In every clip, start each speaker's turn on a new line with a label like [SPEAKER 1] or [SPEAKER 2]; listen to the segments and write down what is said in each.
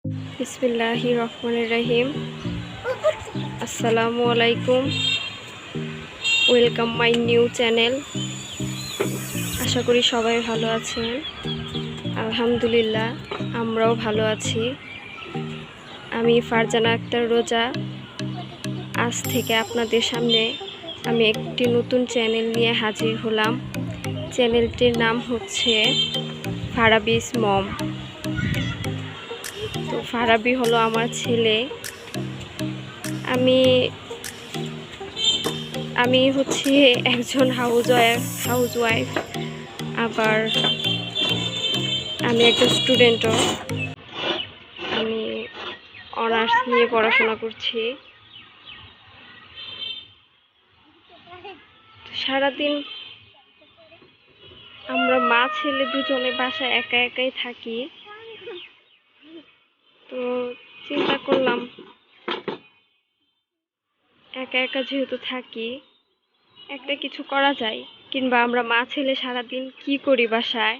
[SPEAKER 1] বিসমিল্লাহির রহমানির রহিম। আসসালামু আলাইকুম। Welcome my new channel. আশা করি সবাই ভালো আছেন। আলহামদুলিল্লাহ, আমরাও ভালো আছি। আমি ফারজানা আক্তার রোজা। আজ থেকে আপনাদের সামনে আমি একটি নতুন চ্যানেল নিয়ে হাজির হলাম। চ্যানেলটির নাম হচ্ছে ফারাবিস মম। তো ফারাবি হলো আমার ছেলে। আমি হচ্ছে একজন হাউসওয়াইফ, আবার আমি একটা স্টুডেন্টও। আমি অনার্স নিয়ে পড়াশোনা করছি। সারাদিন আমরা মা ছেলে দুজনে বাসায় একা একাই থাকি। তো চিন্তা করলাম, একা একা যেহেতু থাকি, একটা কিছু করা যায়, কিংবা আমরা মা ছেলে সারাদিন কি করি বাসায়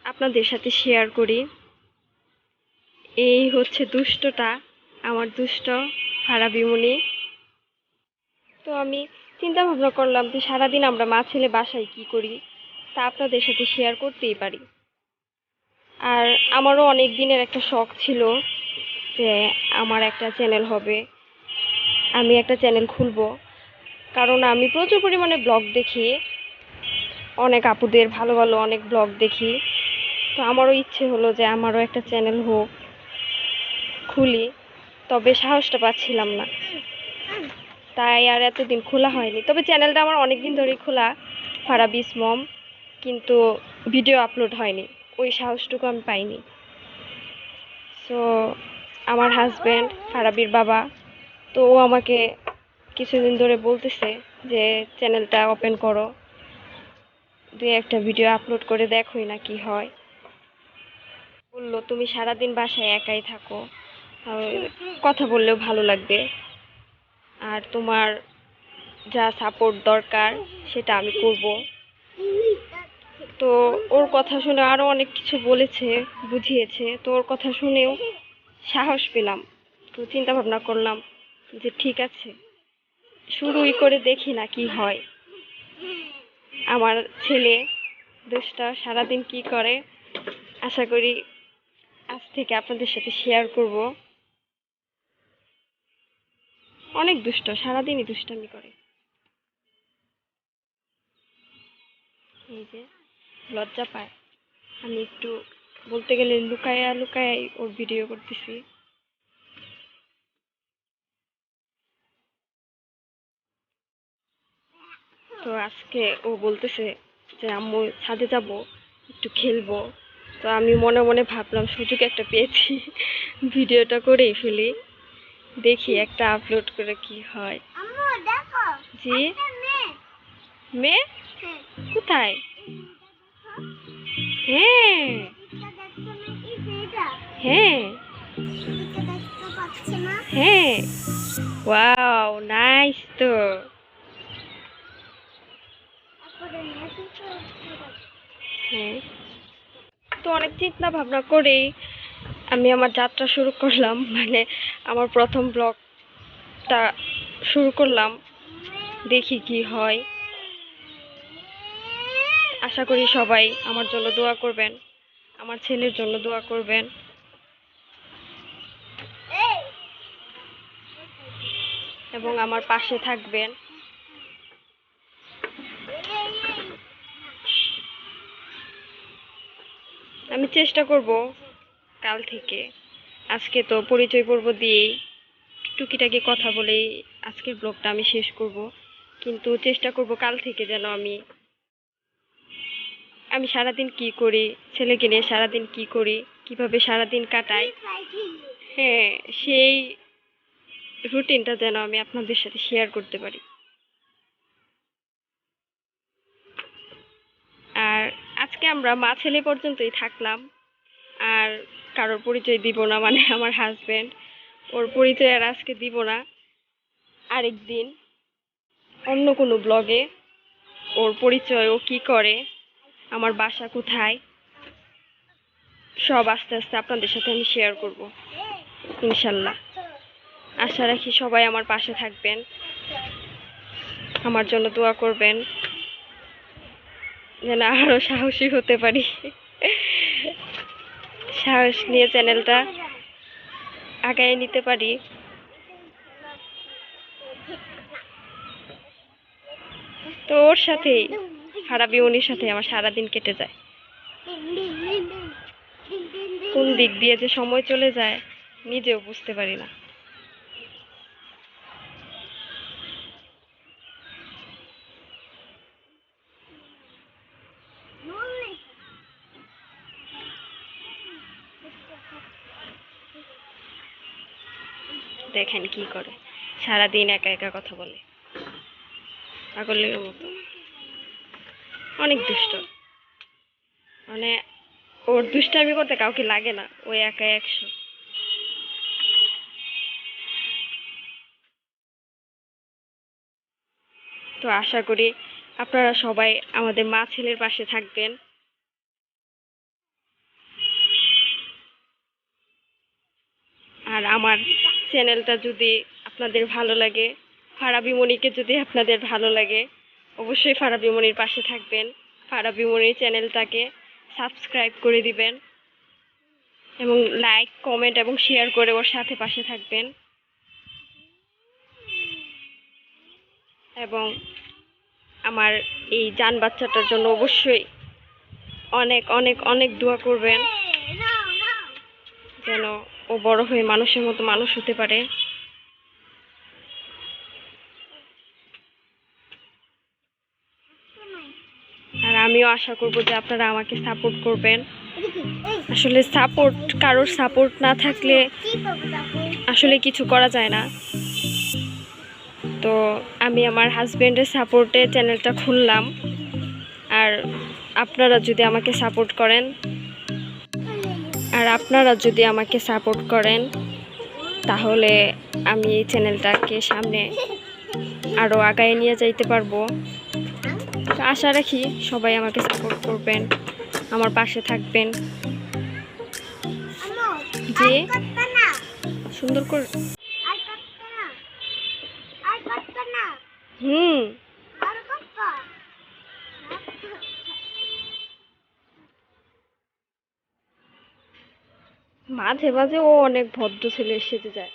[SPEAKER 1] আপনাদের সাথে শেয়ার করি। এই হচ্ছে দুষ্টটা, আমার দুষ্ট ফারাবিমণি। তো আমি চিন্তা ভাবনা করলাম যে সারাদিন আমরা মা ছেলে বাসায় কি করি তা আপনাদের সাথে শেয়ার করতেই পারি। আর আমারও অনেক দিনের একটা শখ ছিল যে আমার একটা চ্যানেল হবে, আমি একটা চ্যানেল খুলবো। কারণ আমি প্রচুর পরিমাণে ব্লগ দেখি, অনেক আপুদের ভালো ভালো অনেক ব্লগ দেখি। তো আমারও ইচ্ছে হলো যে আমারও একটা চ্যানেল হোক, খুলি। তবে সাহসটা পাচ্ছিলাম না, তাই আর এতদিন খোলা হয়নি। তবে চ্যানেলটা আমার অনেক দিন ধরেই খোলা, ফারাবিস মম, কিন্তু ভিডিও আপলোড হয়নি, ওই সাহসটুকু আমি পাইনি। সো আমার হাজব্যান্ড ফারাবির বাবা, তো ও আমাকে কিছুদিন ধরে বলতেছে যে চ্যানেলটা ওপেন করো, দুই একটা ভিডিও আপলোড করে দেখোই না কি হয়। বললো তুমি সারাদিন বাসায় একাই থাকো, কথা বললেও ভালো লাগবে, আর তোমার যা সাপোর্ট দরকার সেটা আমি করব। তো ওর কথা শুনে আরো অনেক কিছু বলেছে, বুঝিয়েছে। তো ওর কথা শুনেও সাহস পেলাম। তো চিন্তা ভাবনা করলাম যে ঠিক আছে, শুরুই করে দেখি না কি হয়। আমার ছেলে দুষ্টা সারাদিন কি করে আশা করি আজ থেকে আপনাদের সাথে শেয়ার করব। অনেক দুষ্ট, সারাদিনই দুষ্টামি করে। এই যে লজ্জা পায়, আমি একটু বলতে গেলে লুকায়া লুকায়াই ওর ভিডিও করতেছি। তো আজকে ও বলতেছে যে আম্মু ছাদে যাব, একটু খেলবো। তো আমি মনে মনে ভাবলাম সুযোগ একটা পেয়েছি, ভিডিওটা করেই ফেলি, দেখি একটা আপলোড করে কি হয়। জি, মেয়ে কোথায়? হ্যাঁ হ্যাঁ হ্যাঁ, ওয়াও নাইস। তো হ্যাঁ, তো অনেক চিন্তা ভাবনা করেই আমি আমার যাত্রা শুরু করলাম, মানে আমার প্রথম ব্লগটা শুরু করলাম। দেখি কি হয়। আশা করি সবাই আমার জন্য দোয়া করবেন, আমার ছেলের জন্য দোয়া করবেন, এবং আমার পাশে থাকবেন। আমি চেষ্টা করব কাল থেকে, আজকে তো পরিচয় পর্ব দিয়েই টুকিটাকি কথা বলেই আজকের ব্লগটা আমি শেষ করব। কিন্তু চেষ্টা করব কাল থেকে যেন আমি আমি সারাদিন কি করি, ছেলেকে নিয়ে সারাদিন কি করি, কিভাবে সারাদিন কাটাই, হ্যাঁ, সেই রুটিনটা যেন আমি আপনাদের সাথে শেয়ার করতে পারি। আর আজকে আমরা মা ছেলে পর্যন্তই থাকলাম, আর কারোর পরিচয় দিব না, মানে আমার হাজবেন্ড, ওর পরিচয় আর আজকে দিব না। আরেকদিন অন্য কোনো ব্লগে ওর পরিচয়, ও কি করে, আমার বাসা কোথায়, সব আস্তে আস্তে আপনাদের সাথে আমি শেয়ার করব ইনশাল্লাহ। আশা রাখি সবাই আমার পাশে থাকবেন, আমার জন্য দোয়া করবেন যেন আরো সাহসী হতে পারি, সাহস নিয়ে চ্যানেলটা আগায় নিতে পারি। তো ওর সাথেই ফারাবি উনির সাথে আমার সারাদিন কেটে যায়, কোন দিক দিয়ে যে সময় চলে যায় নিজেও বুঝতে পারি না। দেখেন কি করে, সারাদিন একা একা কথা বলে পাগলের মতো, অনেক দুষ্ট। মানে ওর দুষ্টামি করতে কাউকে লাগে না, ওই একাই 100। তো আশা করি আপনারা সবাই আমাদের মা ছেলের পাশে থাকবেন। আর আমার চ্যানেলটা যদি আপনাদের ভালো লাগে, ফারাবি মনিকে যদি আপনাদের ভালো লাগে, অবশ্যই ফারাবি মনির পাশে থাকবেন। ফারাবি মনির চ্যানেলটাকে সাবস্ক্রাইব করে দিবেন এবং লাইক কমেন্ট এবং শেয়ার করে ওর সাথে পাশে থাকবেন। এবং আমার এই জান বাচ্চাটার জন্য অবশ্যই অনেক অনেক অনেক দোয়া করবেন, যেন ও বড় হয়ে মানুষের মতো মানুষ হতে পারে। আর আমিও আশা করব যে আপনারা আমাকে সাপোর্ট করবেন। আসলে সাপোর্ট, কারোর সাপোর্ট না থাকলে আসলে কিছু করা যায় না। তো আমি আমার হাজবেন্ডের সাপোর্টে চ্যানেলটা খুললাম। আর আপনারা যদি আমাকে সাপোর্ট করেন, তাহলে আমি এই চ্যানেলটাকে সামনে আরও আগায় নিয়ে যাইতে পারবো। তো আশা রাখি সবাই আমাকে সাপোর্ট করবেন, আমার পাশে থাকবেন। যে সুন্দর করে মাঝে মাঝে ও অনেক ভদ্র ছেলে সেজে যায়।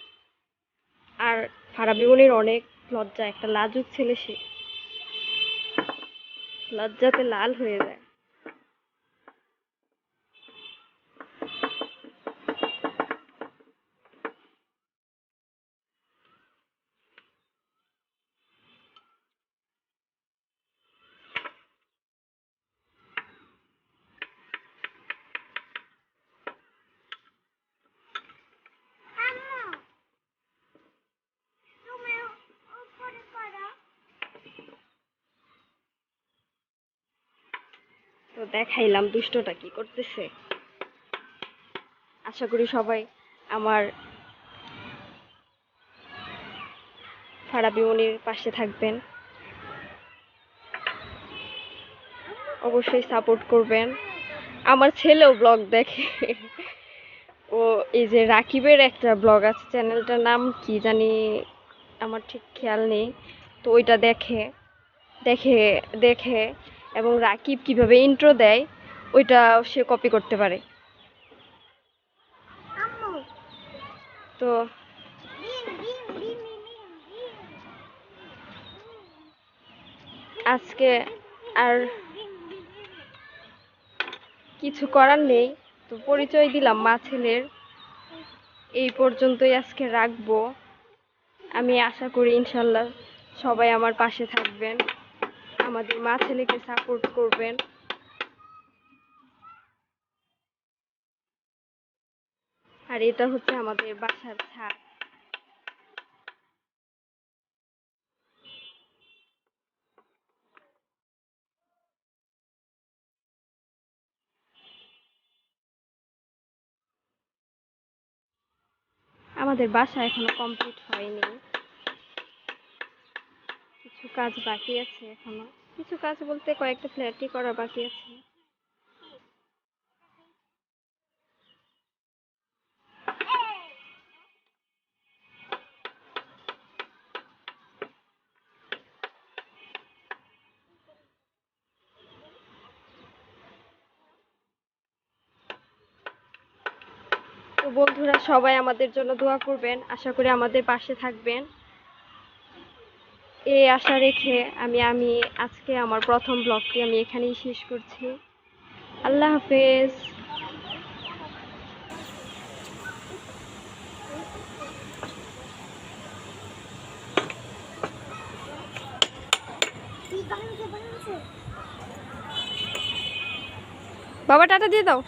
[SPEAKER 1] আর ফারাবি বোনের অনেক লজ্জা, একটা লাজুক ছেলে সে, লজ্জাতে লাল হয়ে যায়। তো দেখাইলাম দুষ্টটা কি করতেছে। আশা করি সবাই আমার ফারাবি মনির পাশে থাকবেন, অবশ্যই সাপোর্ট করবেন। আমার ছেলেও ব্লগ দেখে, ও এই যে রাকিবের একটা ব্লগ আছে, চ্যানেলটার নাম কি জানি আমার ঠিক খেয়াল নেই। তো ওইটা দেখে দেখে দেখে এবং রাকিব কিভাবে ইন্ট্রো দেয় ওইটা সে কপি করতে পারে। তো আজকে আর কিছু করার নেই, তো পরিচয় দিলাম মা ছেলের, এই পর্যন্তই আজকে রাখবো। আমি আশা করি ইনশাল্লাহ সবাই আমার পাশে থাকবেন, আমাদের মা ছেলেকে সাপোর্ট করবেন। আর এটা হচ্ছে আমাদের বাসার ছাদ। আমাদের বাসা এখনো কমপ্লিট হয়নি, কিছু কাজ বাকি আছে এখনো, কিছু কাজ বলতে কয়েকটা ফ্ল্যাটই করা বাকি আছে। তো বন্ধুরা সবাই আমাদের জন্য দোয়া করবেন, আশা করি আমাদের পাশে থাকবেন। এই আশা রেখে আমি আজকে আমার প্রথম ব্লগটি আমি এখানেই শেষ করছি। আল্লাহ হাফেজ। বাবা টাটা দিয়ে দাও,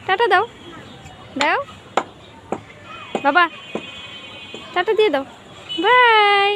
[SPEAKER 1] টাটা দাও, দাও বাবা, টাটা দিয়ে দাও, বাই।